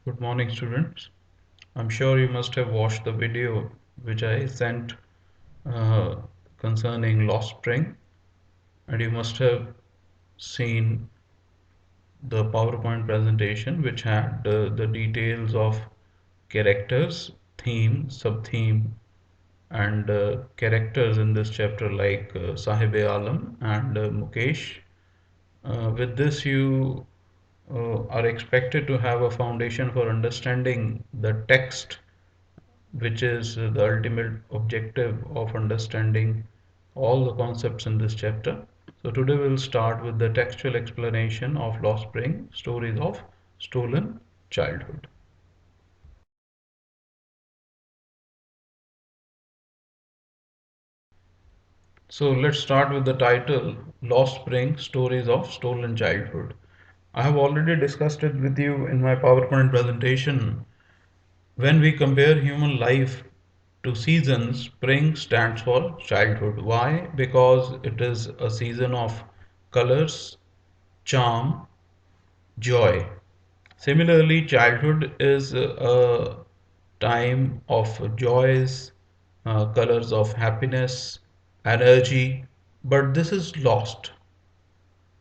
Good morning, students. I'm sure you must have watched the video which I sent uh, concerning Lost Spring, and you must have seen the PowerPoint presentation which had the details of characters, theme, sub-theme, and characters in this chapter like Saheb Alam and Mukesh. With this, you are expected to have a foundation for understanding the text, which is the ultimate objective of understanding all the concepts in this chapter. So today we'll start with the textual explanation of Lost Spring, stories of stolen childhood. So let's start with the title Lost Spring, Stories of Stolen Childhood. I have already discussed it with you in my PowerPoint presentation. When we compare human life to seasons, spring stands for childhood. Why? Because it is a season of colors, charm, joy. Similarly, childhood is a time of joys, colors of happiness, energy, but this is lost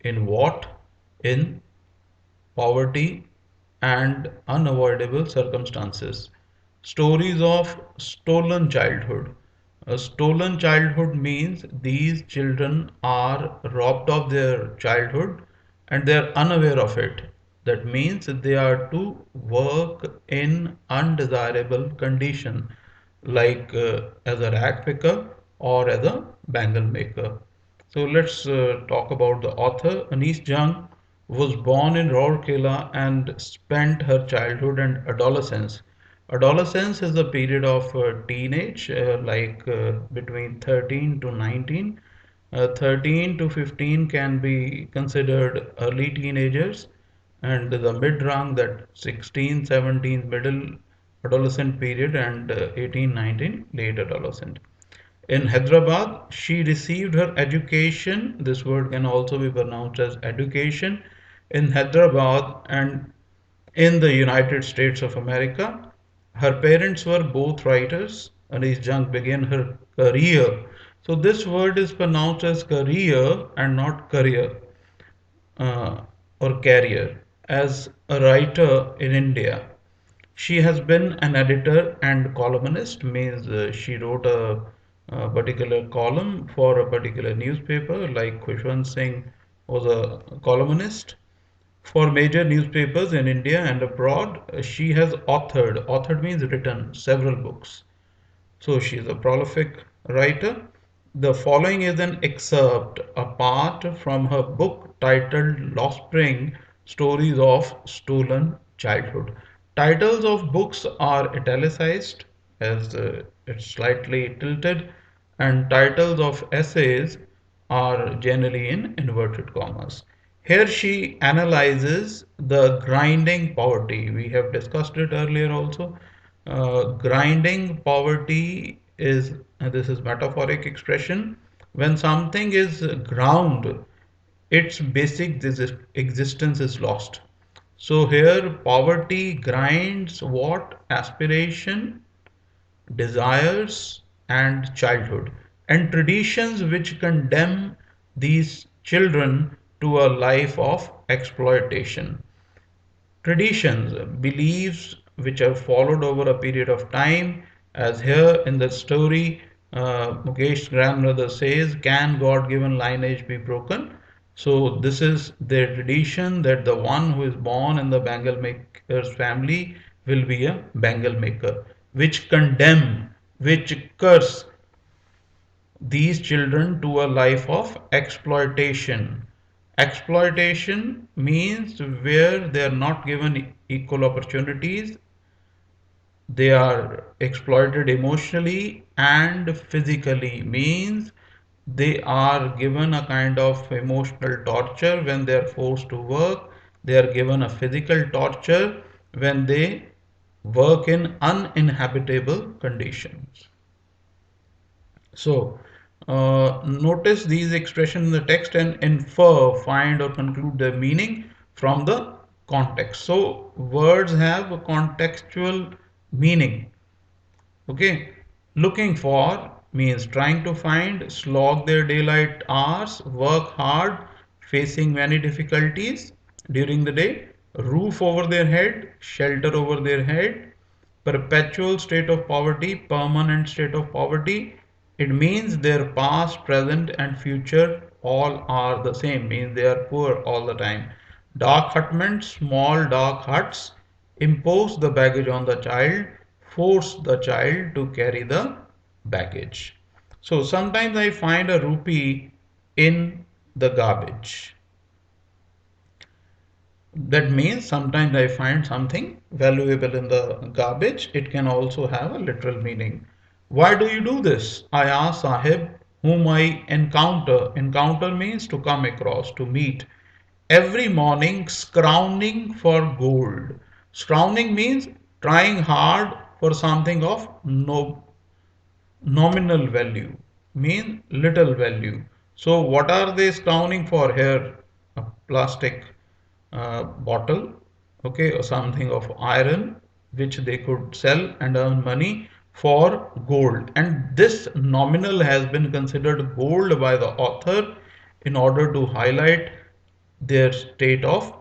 in what? In poverty, and unavoidable circumstances. Stories of stolen childhood. A stolen childhood means these children are robbed of their childhood and they are unaware of it. That means they are to work in undesirable condition, like as a rag picker or as a bangle maker. So let's talk about the author. Anis Jung was born in Rourkela and spent her childhood and adolescence. Adolescence is a period of teenage, between 13 to 19. 13 to 15 can be considered early teenagers, and the mid rung, that 16, 17 middle adolescent period, and 18, 19 late adolescent. In Hyderabad, she received her education. This word can also be pronounced as education in Hyderabad and in the United States of America. Her parents were both writers. Anis Jung began her career. So this word is pronounced as career and not career uh, or career as a writer in India. She has been an editor and columnist, means she wrote a particular column for a particular newspaper, like Khushwant Singh was a columnist for major newspapers in India and abroad. She has authored, authored means written, several books. So she is a prolific writer. The following is an excerpt, a part from her book titled Lost Spring, Stories of Stolen Childhood. Titles of books are italicized as it's slightly tilted, and titles of essays are generally in inverted commas. Here she analyzes the grinding poverty. We have discussed it earlier also. Grinding poverty is, this is metaphoric expression. When something is ground, its basic existence is lost. So here poverty grinds what? Aspiration, desires, and childhood, and traditions which condemn these children to a life of exploitation. Traditions, beliefs which are followed over a period of time, as here in the story, Mukesh's grandmother says, "Can God-given lineage be broken?" So this is their tradition that the one who is born in the bangle maker's family will be a bangle maker, which condemn, which curse these children to a life of exploitation. Exploitation means where they are not given equal opportunities, they are exploited emotionally and physically, means they are given a kind of emotional torture when they are forced to work, they are given a physical torture when they work in uninhabitable conditions. So, notice these expressions in the text and infer, find, or conclude their meaning from the context. So words have a contextual meaning. Okay, looking for means trying to find, slog their daylight hours, work hard, facing many difficulties during the day, roof over their head, shelter over their head, perpetual state of poverty, permanent state of poverty. It means their past, present, and future all are the same, means they are poor all the time. Dark hutment, small dark huts, impose the baggage on the child, force the child to carry the baggage. So sometimes I find a rupee in the garbage. That means sometimes I find something valuable in the garbage. It can also have a literal meaning. Why do you do this? I ask Saheb, whom I encounter. Encounter means to come across, to meet. Every morning, scrounging for gold. Scrounging means trying hard for something of no nominal value, mean little value. So what are they scrowning for here? A plastic bottle, okay, or something of iron which they could sell and earn money for gold. And this nominal has been considered gold by the author in order to highlight their state of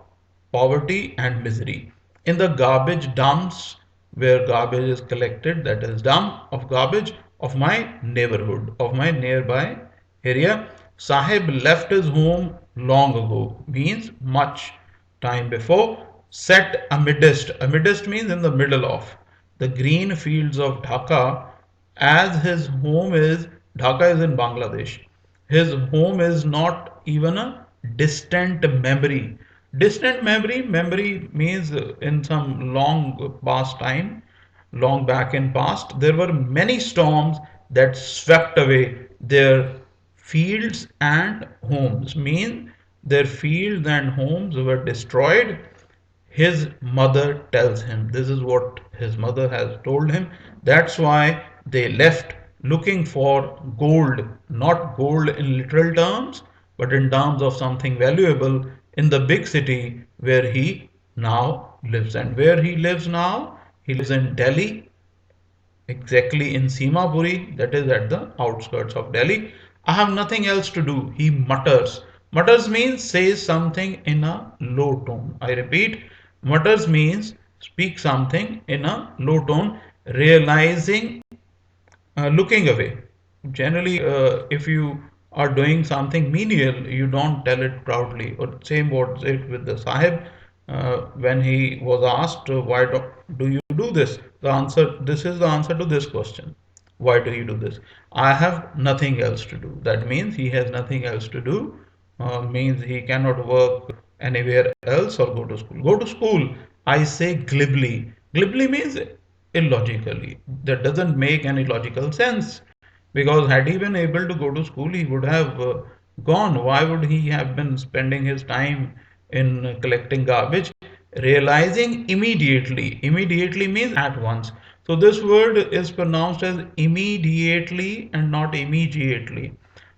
poverty and misery. In the garbage dumps where garbage is collected, that is dump of garbage of my neighborhood, of my nearby area, Sahib left his home long ago, means much time before, set amidst. Amidst means in the middle of the green fields of Dhaka, as his home is, Dhaka is in Bangladesh. His home is not even a distant memory. Distant memory, memory means in some long past time, long back in past, there were many storms that swept away their fields and homes. Mean their fields and homes were destroyed. His mother tells him, this is what his mother has told him. That's why they left looking for gold, not gold in literal terms, but in terms of something valuable in the big city where he now lives. And where he lives now, he lives in Delhi, exactly in Simapuri, that is at the outskirts of Delhi. I have nothing else to do, he mutters. Mutters means says something in a low tone. I repeat, mutters means speak something in a low tone, realizing looking away. Generally, if you are doing something menial, you don't tell it proudly. Or same was it with the Sahib when he was asked, "Why do you do this?" The answer, this is the answer to this question. Why do you do this? I have nothing else to do. That means he has nothing else to do. Means he cannot work anywhere else or go to school. Go to school, I say glibly. Glibly means illogically. That doesn't make any logical sense. Because had he been able to go to school, he would have gone. Why would he have been spending his time in collecting garbage? Realizing immediately. Immediately means at once. So this word is pronounced as immediately and not immediately.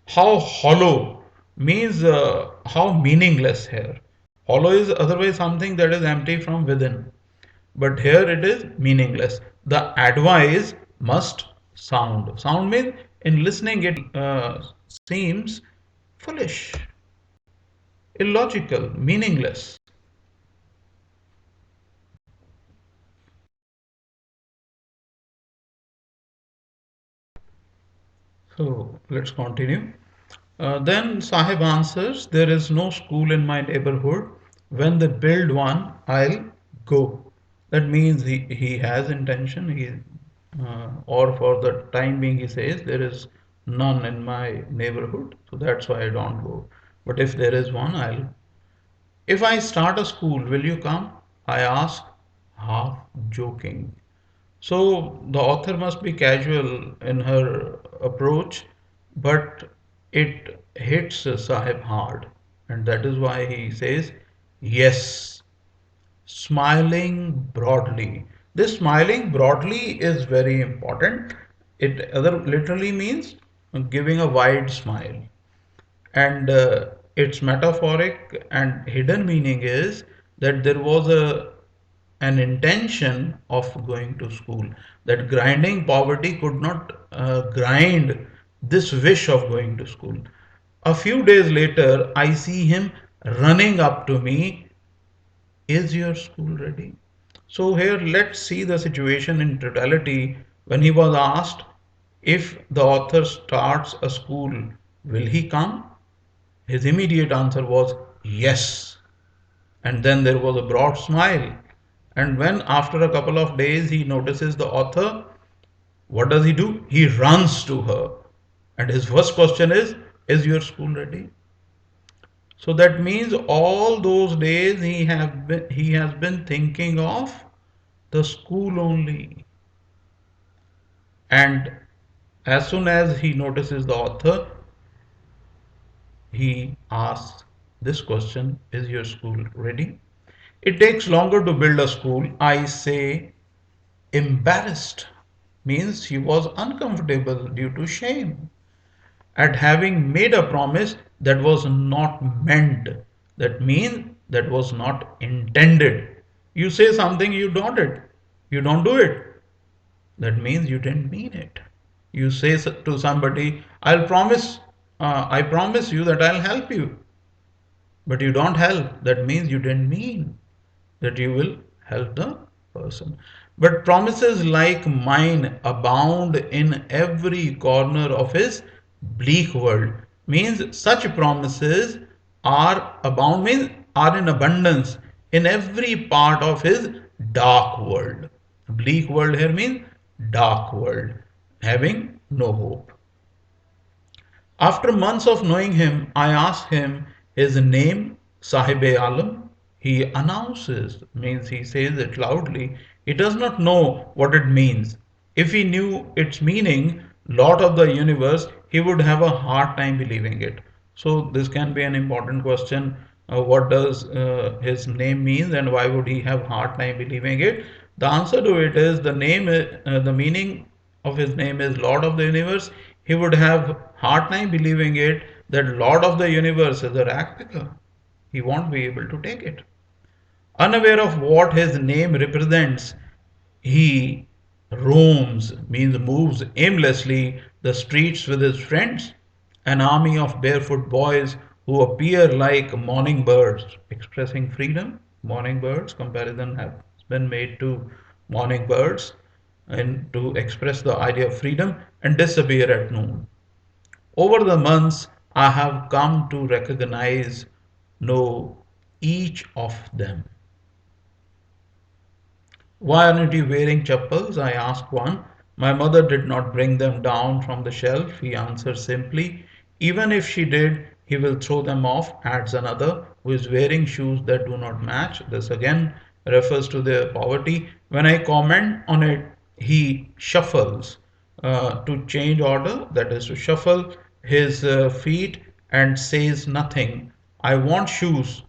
How hollow means how meaningless here. Hollow is otherwise something that is empty from within, but here it is meaningless. The advice must sound. Sound means in listening it seems foolish, illogical, meaningless. So let's continue. Then Sahib answers, there is no school in my neighborhood. When they build one, I'll go. That means he has intention. Or for the time being, he says, there is none in my neighborhood. So that's why I don't go. But if there is one, I'll. If I start a school, will you come? I ask, half joking. So the author must be casual in her approach, but it hits Sahib hard. And that is why he says, yes, smiling broadly. This smiling broadly is very important. It other literally means giving a wide smile, and its metaphoric and hidden meaning is that there was an intention of going to school, that grinding poverty could not grind this wish of going to school. A few days later, I see him running up to me. Is your school ready? So, here let's see the situation in totality. When he was asked if the author starts a school, will he come? His immediate answer was yes. And then there was a broad smile. And when, after a couple of days, he notices the author, what does he do? He runs to her. And his first question is your school ready? So that means all those days he has been thinking of the school only. And as soon as he notices the author, he asks this question, is your school ready? It takes longer to build a school. I say embarrassed means she was uncomfortable due to shame at having made a promise that was not meant. That means that was not intended. You say something, you don't it. You don't do it. That means you didn't mean it. You say to somebody, I promise you that I'll help you. But you don't help. That means you didn't mean that you will help the person. But promises like mine abound in every corner of his bleak world. Means such promises are abound, means are in abundance in every part of his dark world. Bleak world here means dark world, having no hope. After months of knowing him, I asked him his name, Sahib Alam. He announces, means he says it loudly. He does not know what it means. If he knew its meaning, Lord of the universe, he would have a hard time believing it. So this can be an important question. What does his name mean, and why would he have hard time believing it? The answer to it is the meaning of his name is Lord of the universe. He would have hard time believing it that Lord of the universe is a rag picker. He won't be able to take it. Unaware of what his name represents, he roams, means moves aimlessly the streets with his friends, an army of barefoot boys who appear like morning birds, expressing freedom. Morning birds, comparison has been made to morning birds and to express the idea of freedom, and disappear at noon. Over the months, I have come to recognize, know each of them. Why aren't you wearing chappals? I asked one. My mother did not bring them down from the shelf, he answered simply. Even if she did, he will throw them off, adds another, who is wearing shoes that do not match. This again refers to their poverty. When I comment on it, he shuffles to change order, that is to shuffle his feet, and says nothing. I want shoes,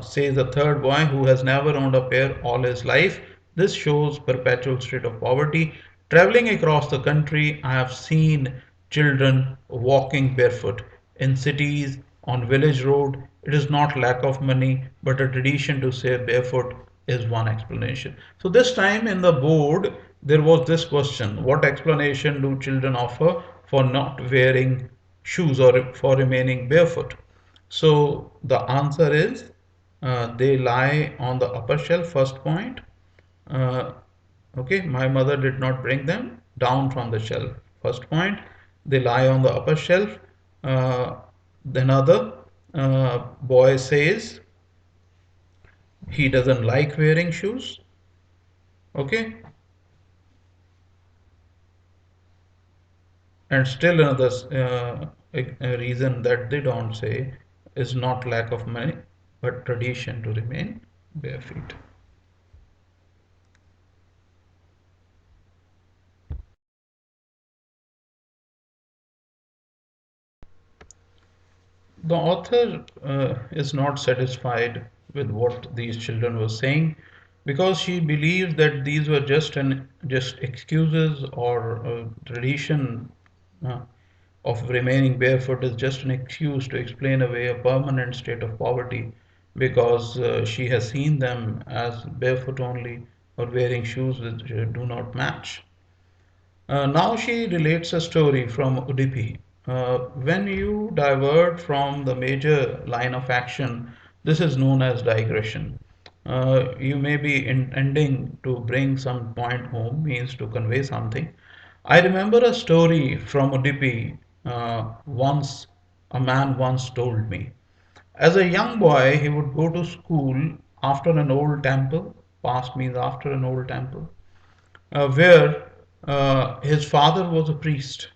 says a third boy who has never owned a pair all his life. This shows perpetual state of poverty. Traveling across the country, I have seen children walking barefoot in cities, on village road. It is not lack of money, but a tradition to say barefoot is one explanation. So this time in the board, there was this question: what explanation do children offer for not wearing shoes or for remaining barefoot? So the answer is they lie on the upper shelf, first point. Uh, okay, my mother did not bring them down from the shelf. First point, they lie on the upper shelf. Uh, then other boy says he doesn't like wearing shoes. Okay, and still another a reason that they don't say is not lack of money, but tradition to remain bare feet. The author is not satisfied with what these children were saying, because she believes that these were just excuses, or tradition uh, of remaining barefoot is just an excuse to explain away a permanent state of poverty. because she has seen them as barefoot only or wearing shoes which do not match. Now she relates a story from Udupi. When you divert from the major line of action, this is known as digression. You may be intending to bring some point home, means to convey something. I remember a story from Udupi. Once a man once told me. As a young boy, he would go to school after an old temple. Past means after an old temple where his father was a priest.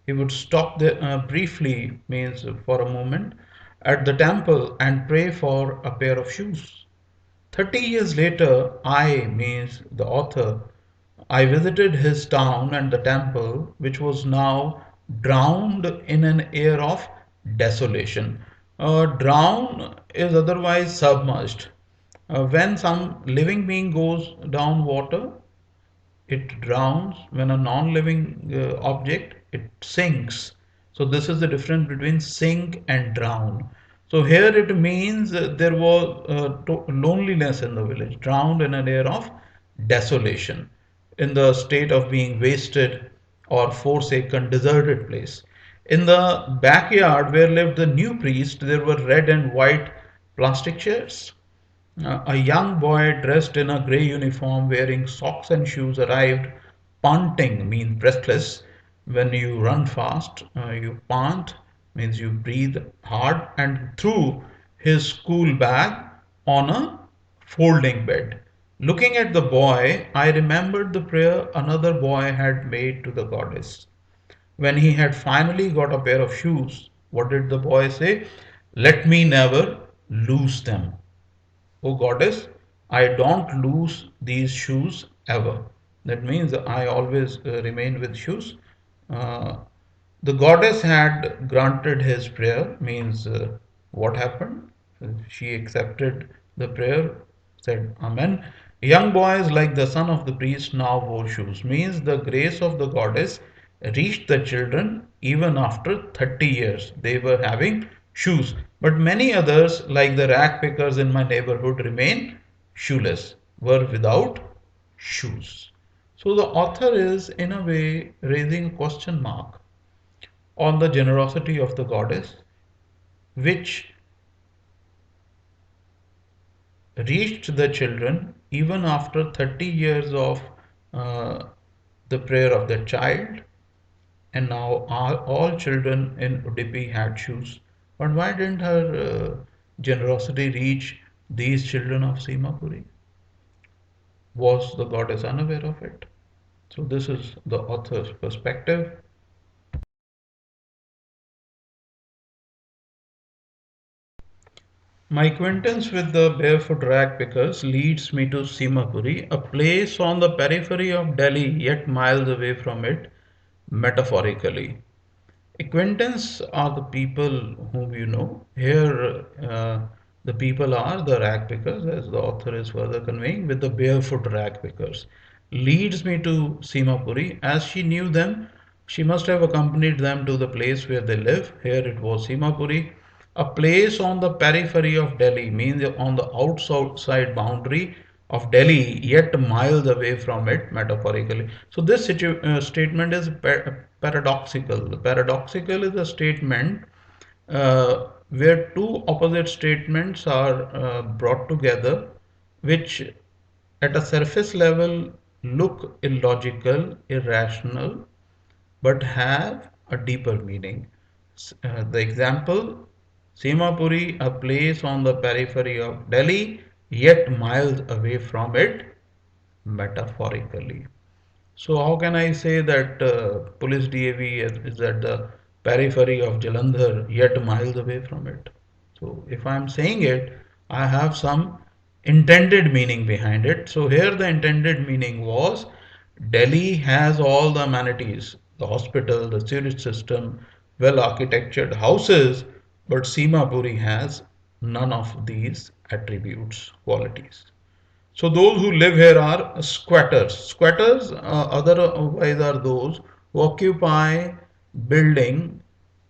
He would stop there briefly, means for a moment, at the temple and pray for a pair of shoes. 30 years later, I, means the author, I visited his town and the temple, which was now drowned in an air of desolation. Drown is otherwise submerged. When some living being goes down water, it drowns. When a non-living object, it sinks. So this is the difference between sink and drown. So here it means there was loneliness in the village, drowned in an air of desolation, in the state of being wasted or forsaken, deserted place. In the backyard where lived the new priest, there were red and white plastic chairs. A young boy dressed in a grey uniform wearing socks and shoes arrived, panting means breathless. When you run fast, you pant means you breathe hard, and threw his school bag on a folding bed. Looking at the boy, I remembered the prayer another boy had made to the goddess. When he had finally got a pair of shoes, what did the boy say? Let me never lose them. O goddess, I don't lose these shoes ever. That means I always remain with shoes. Uh, the goddess had granted his prayer, means what happened? She accepted the prayer, said Amen. Young boys like the son of the priest now wore shoes, means the grace of the goddess reached the children even after 30 years. They were having shoes. But many others, like the rag pickers in my neighborhood, remain shoeless, were without shoes. So the author is, in a way, raising a question mark on the generosity of the goddess, which reached the children even after 30 years of uh, the prayer of the child. And now all children in Udupi had shoes. But why didn't her generosity reach these children of Simapuri? Was the goddess unaware of it? So this is the author's perspective. My acquaintance with the barefoot rag pickers leads me to Simapuri, a place on the periphery of Delhi, yet miles away from it, metaphorically. Acquaintance are the people whom you know. Here, the people are the rag pickers, as the author is further conveying, with the barefoot rag pickers. Leads me to Simapuri. As she knew them, she must have accompanied them to the place where they live. Here it was Simapuri, a place on the periphery of Delhi, means on the outside boundary of Delhi, yet miles away from it, metaphorically. So this statement is paradoxical. Paradoxical is a statement where two opposite statements are brought together, which at a surface level look illogical, irrational, but have a deeper meaning. The example, Simapuri, a place on the periphery of Delhi, yet miles away from it, metaphorically. So how can I say that police DAV is at the periphery of Jalandhar, yet miles away from it? So if I'm saying it, I have some intended meaning behind it. So here the intended meaning was Delhi has all the amenities, the hospital, the sewage system, well architectured houses, but Simapuri has none of these attributes, qualities. So those who live here are squatters. Squatters, otherwise, are those who occupy building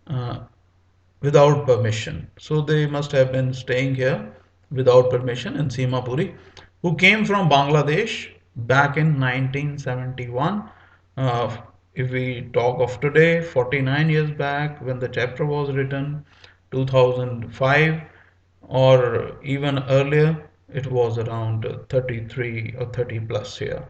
uh, without permission. So they must have been staying here without permission in Simapuri, who came from Bangladesh back in 1971. Uh, if we talk of today, 49 years back when the chapter was written, 2005, or even earlier, it was around 33 or 30 plus here.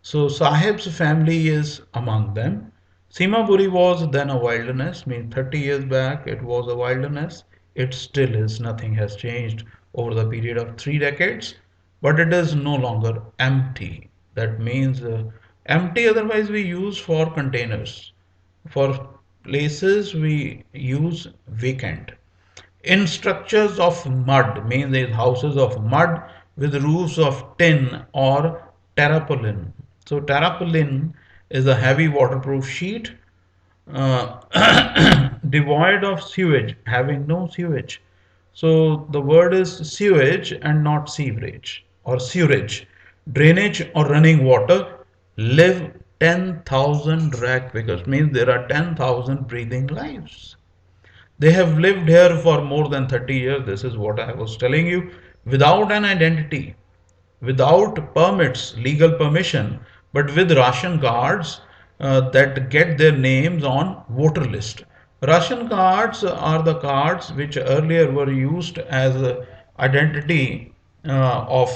So Saheb's family is among them. Simapuri was then a wilderness, mean 30 years back it was a wilderness. It still is, nothing has changed over the period of 3 decades, but it is no longer empty. That means empty, otherwise we use for containers. For places we use vacant. In structures of mud, means these houses of mud with roofs of tin or tarpaulin. So tarpaulin is a heavy waterproof sheet devoid of sewage, having no sewage. So the word is sewage and not sewerage or sewerage. Drainage or running water live 10,000 rack figures, means there are 10,000 breathing lives. They have lived here for more than 30 years. This is what I was telling you. Without an identity, without permits, legal permission, but with ration cards that get their names on voter list. Ration cards are the cards which earlier were used as identity of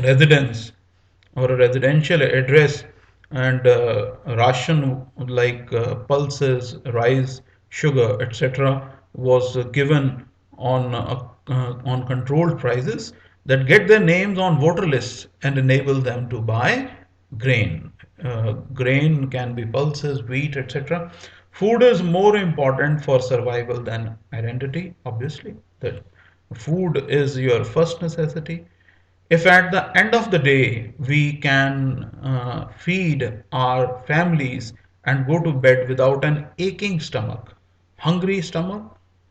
residence or a residential address, and ration like pulses, rice, sugar, etc. was given on controlled prices that get their names on voter lists and enable them to buy grain. Grain can be pulses, wheat, etc. Food is more important for survival than identity, obviously. That food is your first necessity. If at the end of the day we can feed our families and go to bed without an aching stomach, hungry stomach,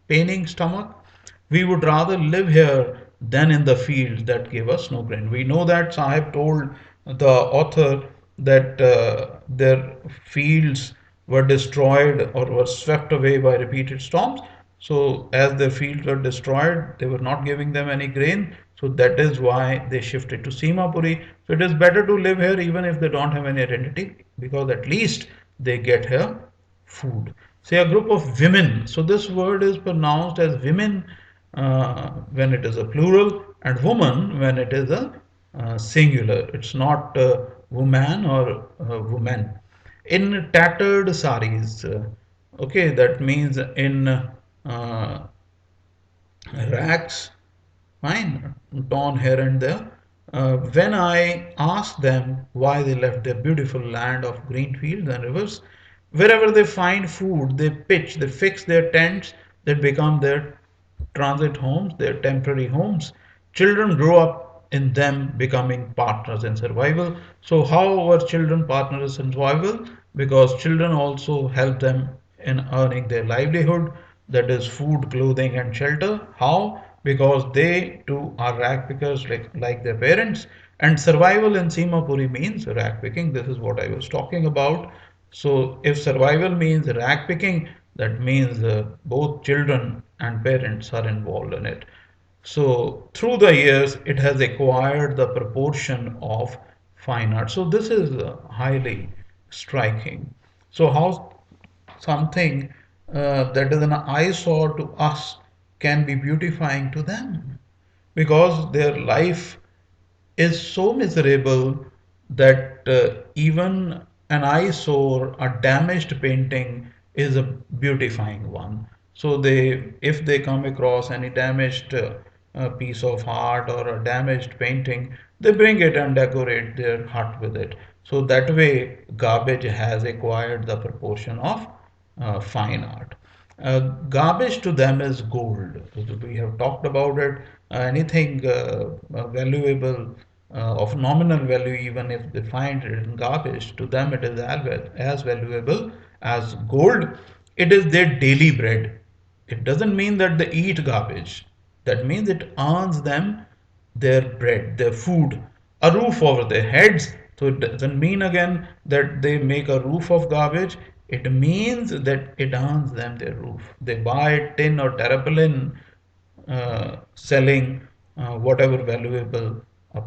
paining stomach, we would rather live here than in the fields that give us no grain. We know that Sahib told the author that their fields were destroyed or were swept away by repeated storms. So, as their fields were destroyed, they were not giving them any grain. So, that is why they shifted to Simapuri. So, it is better to live here even if they don't have any identity, because at least they get here food. Say a group of women. So, this word is pronounced as women when it is a plural, and woman when it is a singular. It's not woman or woman. In tattered saris, okay, that means in racks, fine, torn here and there. When I asked them why they left their beautiful land of green fields and rivers, wherever they find food, they pitch, they fix their tents that become their transit homes, their temporary homes. Children grow up in them becoming partners in survival. So, how are children partners in survival? Because children also help them in earning their livelihood, that is, food, clothing, and shelter. How? Because they too are rag pickers like their parents. And survival in Simapuri means rag picking. This is what I was talking about. So, if survival means rag picking, that means both children and parents are involved in it. So, through the years, it has acquired the proportion of fine art. So, this is highly striking. So, how something that is an eyesore to us can be beautifying to them, because their life is so miserable that even an eyesore, a damaged painting, is a beautifying one. So they, if they come across any damaged piece of art or a damaged painting, they bring it and decorate their hut with it. So that way, garbage has acquired the proportion of fine art. Garbage to them is gold. We have talked about it. Anything valuable of nominal value, even if they find it in garbage, to them it is as valuable as gold. It is their daily bread. It doesn't mean that they eat garbage. That means it earns them their bread, their food, a roof over their heads. So it doesn't mean again that they make a roof of garbage. It means that it earns them their roof. They buy tin or tarpaulin selling whatever valuable, a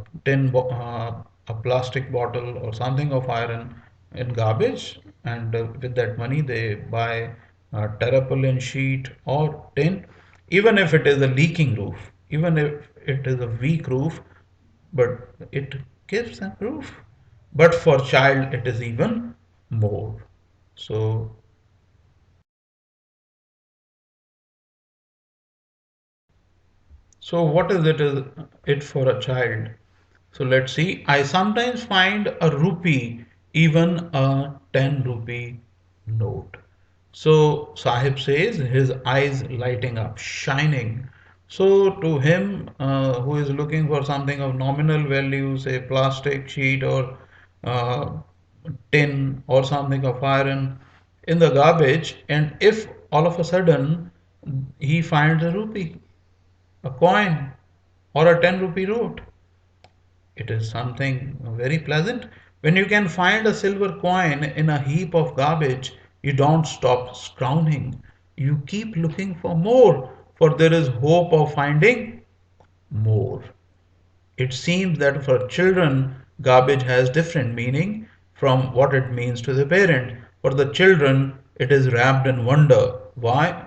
a plastic bottle or something of iron in garbage, and with that money they buy a tarpaulin sheet or tin, even if it is a leaking roof, even if it is a weak roof, but it gives them roof. But for child, it is even more. So, what is it for a child? So let's see. I sometimes find a rupee, even a 10 rupee note. So Sahib says, his eyes lighting up, shining. So to him, who is looking for something of nominal value, say plastic sheet or uh, tin or something of iron in the garbage, and if all of a sudden he finds a rupee, a coin, or a 10 rupee note, it is something very pleasant. When you can find a silver coin in a heap of garbage, you don't stop scrowning. You keep looking for more, for there is hope of finding more. It seems that for children, garbage has different meaning from what it means to the parent. For the children, it is wrapped in wonder. Why?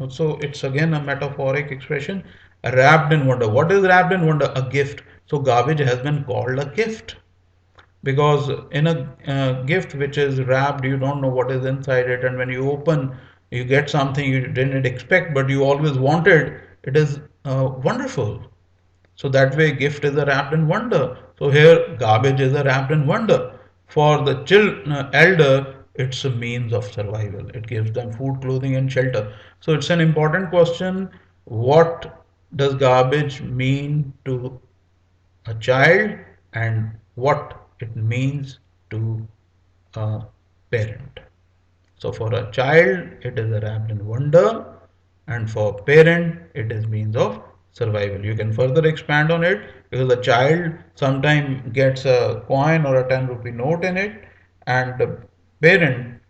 So it's again a metaphoric expression. Wrapped in wonder. What is wrapped in wonder? A gift. So garbage has been called a gift because in a gift which is wrapped, you don't know what is inside it, and when you open, you get something you didn't expect but you always wanted. It is wonderful. So that way, gift is a wrapped in wonder. So here, garbage is a wrapped in wonder. For the elder, it's a means of survival. It gives them food, clothing, and shelter. So it's an important question. What does garbage mean to a child, and what it means to a parent? So for a child, it is a wrapped in wonder, and for parent, it is means of survival. You can further expand on it because a child sometimes gets a coin or a 10 rupee note in it, and the parent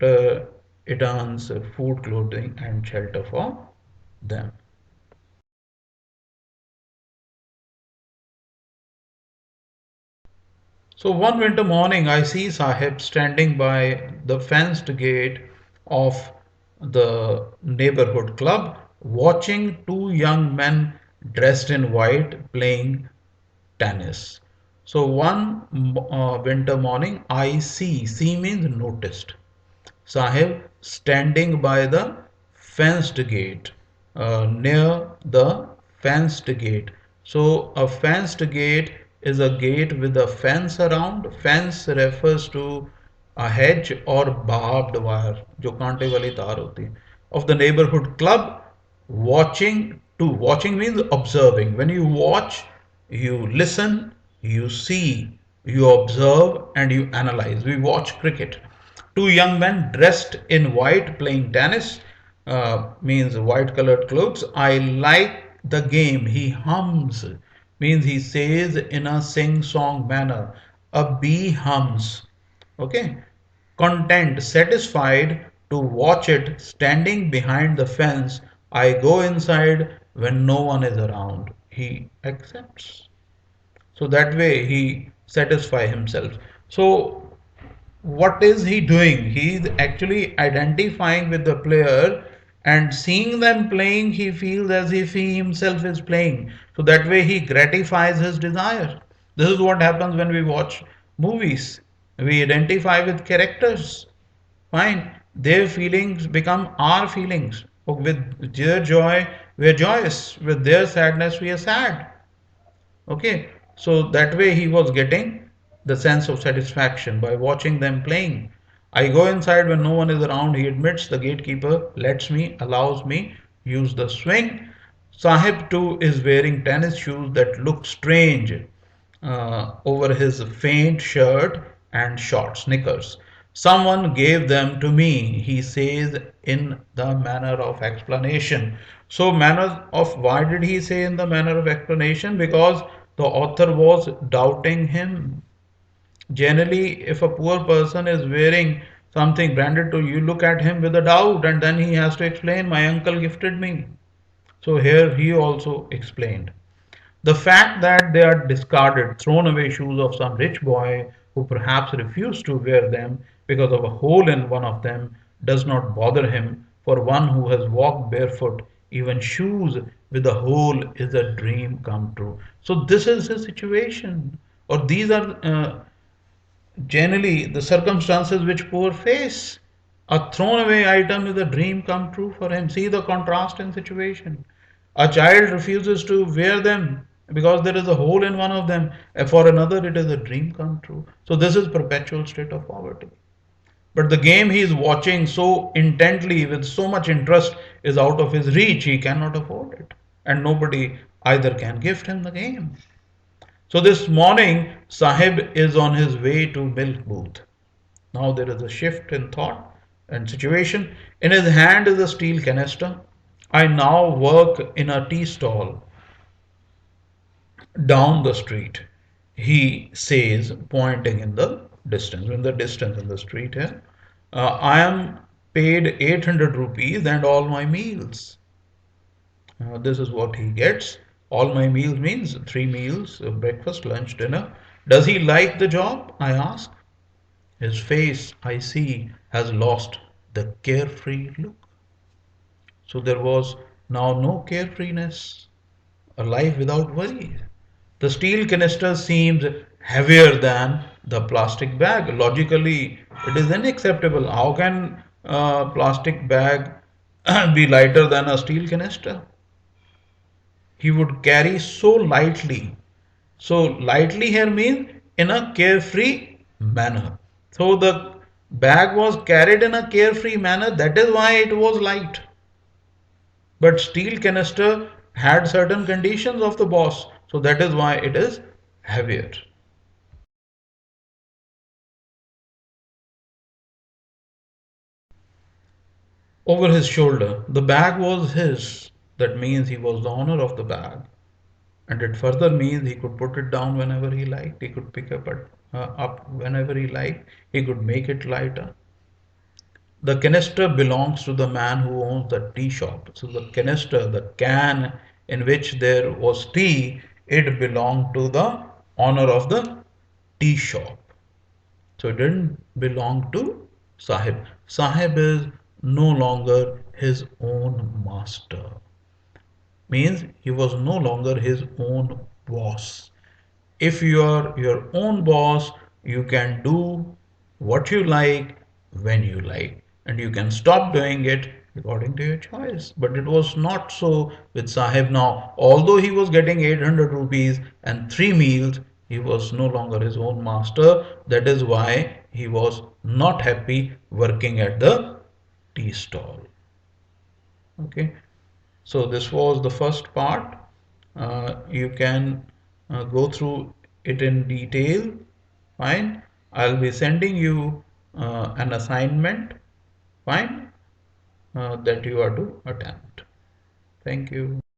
uh, it earns food, clothing, and shelter for them. So one winter morning, I see Sahib standing by the fenced gate of the neighborhood club, watching two young men dressed in white playing tennis. So one winter morning, see means noticed. Sahib standing by the fenced gate, near the fenced gate. So a fenced gate is a gate with a fence around. Fence refers to a hedge or barbed wire जो कांटे वाली तार होती है of the neighborhood club. Watching means observing. When you watch, you listen, you see, you observe, and you analyze. We watch cricket. Two young men dressed in white playing tennis, means white colored clothes. I like the game. He hums, means he says in a sing song manner. A bee hums. Okay. Content, satisfied to watch it standing behind the fence. I go inside when no one is around. He accepts. So that way he satisfy himself. So what is he doing? He's actually identifying with the player and seeing them playing, he feels as if he himself is playing. So that way he gratifies his desire. This is what happens when we watch movies. We identify with characters. Fine. Their feelings become our feelings. With their joy, we are joyous. With their sadness, we are sad. Okay, so that way he was getting the sense of satisfaction by watching them playing. I go inside when no one is around, he admits. The gatekeeper lets me, allows me use the swing. Sahib too is wearing tennis shoes that look strange over his faint shirt and short sneakers. Someone gave them to me, he says in the manner of explanation. So, manner of why did he say in the manner of explanation? Because the author was doubting him. Generally, if a poor person is wearing something branded to you, look at him with a doubt and then he has to explain, my uncle gifted me. So here he also explained. The fact that they are discarded, thrown away shoes of some rich boy who perhaps refused to wear them because of a hole in one of them does not bother him. For one who has walked barefoot, even shoes with a hole is a dream come true. So this is his situation, or these are generally the circumstances which poor face. A thrown away item is a dream come true for him. See the contrast in situation. A child refuses to wear them because there is a hole in one of them. For another, it is a dream come true. So this is perpetual state of poverty. But the game he is watching so intently with so much interest is out of his reach. He cannot afford it. And nobody either can gift him the game. So this morning, Saheb is on his way to milk booth. Now there is a shift in thought and situation. In his hand is a steel canister. I now work in a tea stall down the street, he says, pointing in the distance in the street here. I am paid 800 rupees and all my meals. This is what he gets. All my meals means three meals, breakfast, lunch, dinner. Does he like the job? I ask. His face, I see, has lost the carefree look. So there was now no carefreeness, a life without worries. The steel canister seems heavier than the plastic bag. Logically, it is unacceptable. How can a plastic bag be lighter than a steel canister? He would carry so lightly. So, lightly here means in a carefree manner. So, the bag was carried in a carefree manner, that is why it was light. But steel canister had certain conditions of the boss, so that is why it is heavier. Over his shoulder, the bag was his. That means he was the owner of the bag. And it further means he could put it down whenever he liked. He could pick up whenever he liked. He could make it lighter. The canister belongs to the man who owns the tea shop. So the canister, the can in which there was tea, it belonged to the owner of the tea shop. So it didn't belong to Sahib. Sahib is no longer his own master. Means he was no longer his own boss. If you are your own boss, you can do what you like when you like, and you can stop doing it according to your choice. But it was not so with Sahib now. Although he was getting 800 rupees and three meals, he was no longer his own master. That is why he was not happy working at the tea stall. Okay. So this was the first part. You can go through it in detail. Fine. I'll be sending you an assignment. Fine. That you are to attempt. Thank you.